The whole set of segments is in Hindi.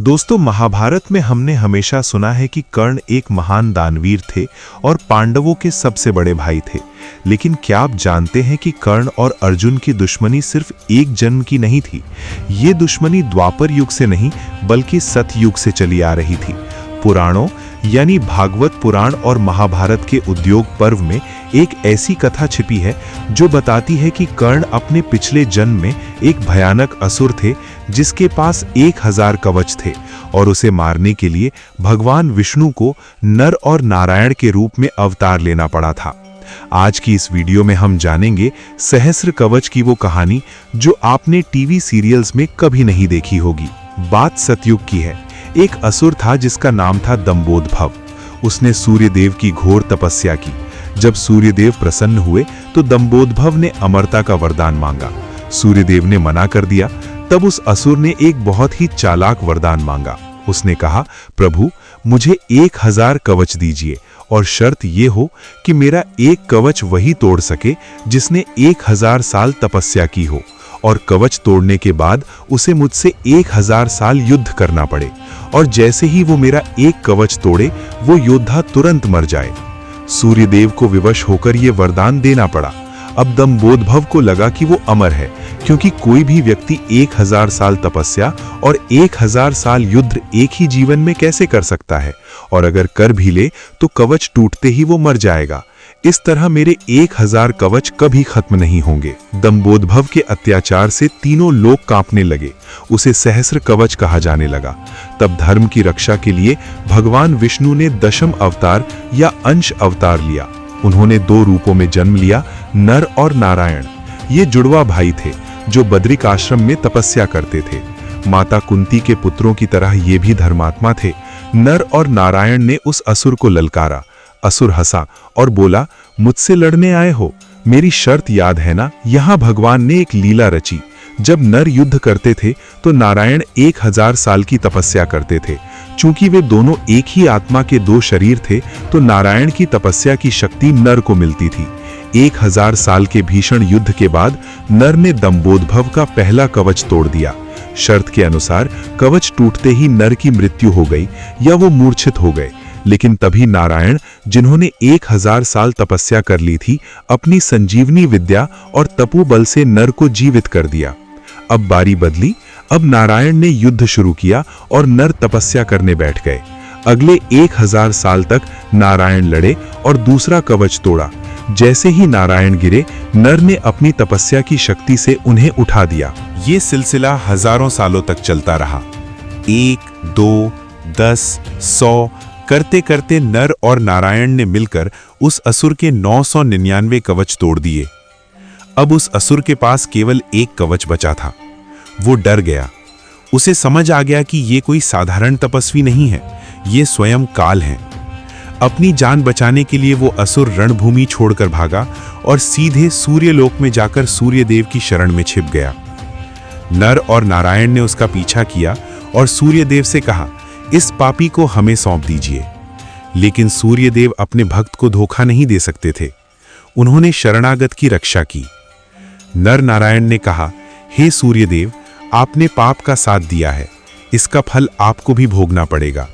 दोस्तों, महाभारत में हमने हमेशा सुना है कि कर्ण एक महान दानवीर थे और पांडवों के सबसे बड़े भाई थे। लेकिन क्या आप जानते हैं कि कर्ण और अर्जुन की दुश्मनी सिर्फ एक जन्म की नहीं थी। ये दुश्मनी द्वापर युग से नहीं बल्कि सतयुग से चली आ रही थी। पुराणों यानी भागवत पुराण और महाभारत के उद्योग पर्व में एक ऐसी कथा छिपी है जो बताती है कि कर्ण अपने पिछले जन्म में एक भयानक असुर थे जिसके पास 1000 कवच थे और उसे मारने के लिए भगवान विष्णु को नर और नारायण के रूप में अवतार लेना पड़ा था। आज की इस वीडियो में हम जानेंगे सहस्र कवच की वो कहानी जो आपने टीवी सीरियल्स में कभी नहीं देखी होगी। बात सतयुग की है। एक असुर था जिसका नाम था दंभोदभव। उसने सूर्यदेव की घोर तपस्या की। जब सूर्यदेव प्रसन्न हुए तो दंभोदभव ने अमरता का वरदान मांगा। सूर्यदेव ने मना कर दिया। तब उस असुर ने एक बहुत ही चालाक वरदान मांगा। उसने कहा, प्रभु मुझे 1000 कवच दीजिए और शर्त ये हो कि मेरा एक कवच वही तोड़ सके जिसने 1000 साल तपस्या की हो और कवच तोड़ने के बाद उसे मुझसे 1000 साल युद्ध करना पड़े और जैसे ही वो मेरा एक कवच तोड़े वो योद्धा तुरंत मर जाए। सूर्यदेव को विवश होकर ये वरदान देना पड़ा। अब दंभोदभव को लगा कि वो अमर है क्योंकि कोई भी व्यक्ति 1000 साल तपस्या और 1000 साल युद्ध एक ही जीवन में कैसे कर सकता है, और अगर कर भी ले तो कवच टूटते ही वो मर जाएगा। इस तरह मेरे 1000 कवच कभी खत्म नहीं होंगे। दंभोदभव के अत्याचार से तीनों लोग कांपने लगे। उसे सहस्र कवच कहा जाने लगा। तब धर्म की रक्षा के लिए भगवान विष्णु ने दशम अवतार या अंश अवतार लिया। उन्होंने 2 रूपों में जन्म लिया, नर और नारायण। ये जुड़वा भाई थे जो बद्रिक आश्रम में तपस्या करते थे। माता कुंती के पुत्रों की तरह ये भी धर्मात्मा थे। नर और नारायण ने उस असुर को ललकारा। असुर हंसा और बोला, मुझसे लड़ने आए हो? मेरी शर्त याद है ना? यहाँ भगवान ने एक लीला रची। जब नर युद्ध करते थे तो नारायण 1000 साल की तपस्या करते थे। चूंकि वे दोनों एक ही आत्मा के 2 शरीर थे तो नारायण की तपस्या की शक्ति नर को मिलती थी। 1000 साल के भीषण युद्ध के बाद नर ने दंभोदभव का पहला कवच तोड़ दिया। शर्त के अनुसार कवच टूटते ही नर की मृत्यु हो गई या वो मूर्छित हो गए। लेकिन तभी नारायण, जिन्होंने 1000 साल तपस्या कर ली थी, अपनी संजीवनी विद्या और तपोबल से नर को जीवित कर दिया। अब बारी बदली। अब नारायण ने युद्ध शुरू किया और नर तपस्या करने बैठ गए। अगले 1000 साल तक नारायण लड़े और दूसरा कवच तोड़ा। जैसे ही नारायण गिरे, नर ने अपनी तपस्या की शक्ति से उन्हें उठा दिया। ये सिलसिला हजारों सालों तक चलता रहा। 1, 2, 10, 100 करते करते नर और नारायण ने मिलकर उस असुर के 999 कवच तोड़ दिए। अब उस असुर के पास केवल एक कवच बचा था। वो डर गया। उसे समझ आ गया कि ये कोई साधारण तपस्वी नहीं है, ये स्वयं काल है। अपनी जान बचाने के लिए वो असुर रणभूमि छोड़कर भागा और सीधे सूर्यलोक में जाकर सूर्यदेव की शरण में छिप गया। नर और नारायण ने उसका पीछा किया और सूर्यदेव से कहा, इस पापी को हमें सौंप दीजिए। लेकिन सूर्यदेव अपने भक्त को धोखा नहीं दे सकते थे। उन्होंने शरणागत की रक्षा की। नर नारायण ने कहा, हे सूर्यदेव, आपने पाप का साथ दिया है, इसका फल आपको भी भोगना पड़ेगा।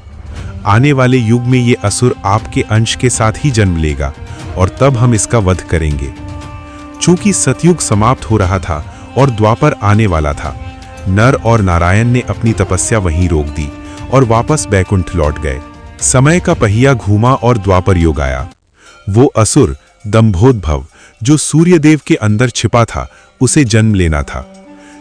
आने वाले युग में ये असुर आपके अंश के साथ ही जन्म लेगा और तब हम इसका वध करेंगे। चूंकि सतयुग समाप्त हो रहा था और द्वापर आने वाला था, नर और नारायण ने अपनी तपस्या वहीं रोक दी और वापस बैकुंठ लौट गए। समय का पहिया घूमा और द्वापर युग आया। वो असुर दंभोदभव जो सूर्यदेव के अंदर छिपा था, उसे जन्म लेना था।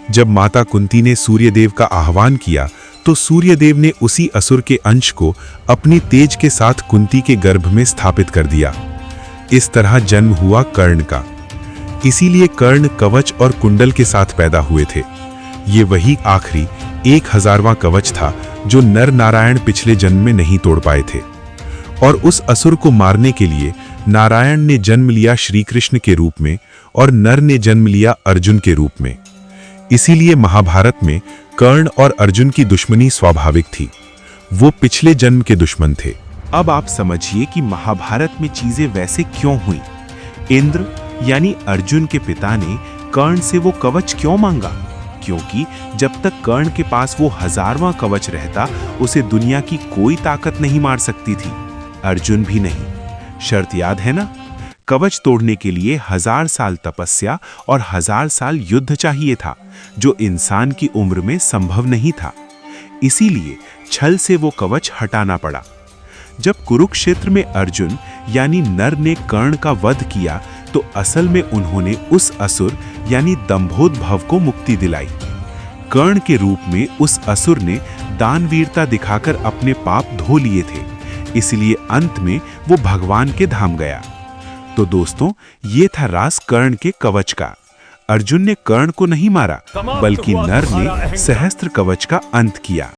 जब माता कुंती ने सूर्यदेव का आह्वान किया तो सूर्यदेव ने उसी असुर के अंश को अपनी तेज के साथ कुंती के गर्भ में स्थापित कर दिया। इस तरह जन्म हुआ कर्ण का। इसीलिए कर्ण कवच और कुंडल के साथ पैदा हुए थे। ये वही आखिरी 1000वां कवच था जो नर नारायण पिछले जन्म में नहीं तोड़ पाए थे। और उस असुर को मारने के लिए नारायण ने जन्म लिया श्री कृष्ण के रूप में और नर ने जन्म लिया अर्जुन के रूप में। इसीलिए महाभारत में कर्ण और अर्जुन की दुश्मनी स्वाभाविक थी। वो पिछले जन्म के दुश्मन थे। अब आप समझिए कि महाभारत में चीजें वैसे क्यों हुई। इंद्र यानी अर्जुन के पिता ने कर्ण से वो कवच क्यों मांगा? क्योंकि जब तक कर्ण के पास वो 1000वां कवच रहता, उसे दुनिया की कोई ताकत नहीं मार सकती थी, अर्जुन भी नहीं। शर्त याद है ना? कवच तोड़ने के लिए 1000 साल तपस्या और 1000 साल युद्ध चाहिए था, जो इंसान की उम्र में संभव नहीं था। इसीलिए छल से वो कवच हटाना पड़ा। जब कुरुक्षेत्र में अर्जुन यानी नर ने कर्ण का वध किया, तो असल में उन्होंने उस असुर यानी दंभोदभव को मुक्ति दिलाई। कर्ण के रूप में उस असुर ने दानवीरता दिखाकर अपने पाप धो लिए थे, इसलिए अंत में वो भगवान के धाम गया। तो दोस्तों, ये था राज कर्ण के कवच का। अर्जुन ने कर्ण को नहीं मारा, बल्कि नर ने सहस्त्र कवच का अंत किया।